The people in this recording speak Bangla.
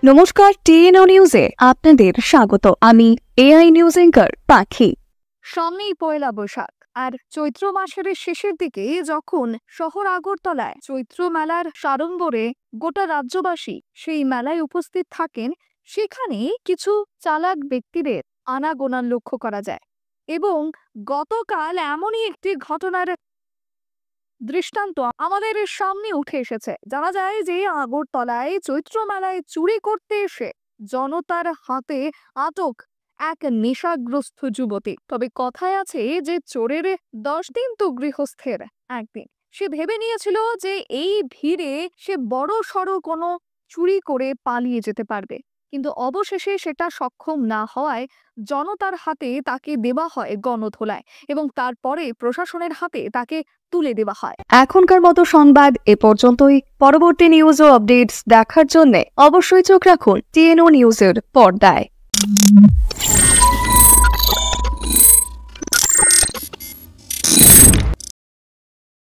নমস্কার, টিএনও নিউজে আপনাদের স্বাগত। আমি এআই নিউজ অ্যাঙ্কার পাখি। সামনেই পয়লা বৈশাখ, আর চৈত্র মাসের শেষের দিকে যখন শহর আগরতলায় চৈত্র মেলার সাড়ম্বরে গোটা রাজ্যবাসী সেই মেলায় উপস্থিত থাকেন, সেখানে কিছু চালাক ব্যক্তিদের আনাগোনা লক্ষ্য করা যায়। এবং গতকাল এমনই একটি ঘটনার দৃষ্টান্ত আমাদের সামনে উঠে এসেছে। জানা যায় যে আগরতলায় চৈত্র মেলায় চুরি করতে এসে জনতার হাতে আটক এক নেশাগ্রস্ত যুবতী। তবে কথায় আছে যে চোরের 10 দিন তো গৃহস্থের একদিন। সে ভেবে নিয়েছিল যে এই ভিড়ে সে বড় সড়ো কোনো চুরি করে পালিয়ে যেতে পারবে, কিন্তু অবশেষে সেটা সক্ষম না হওয়ায় জনতার হাতে তাকে দেওয়া হয় গণধোলায় এবং তারপরে প্রশাসনের হাতে তাকে তুলে দেওয়া হয়। এখনকার মতো সংবাদ এ পর্যন্তই। পরবর্তী নিউজ ও আপডেটস দেখার জন্য অবশ্যই চোখ রাখুন টিএনও নিউজের পর্দায়।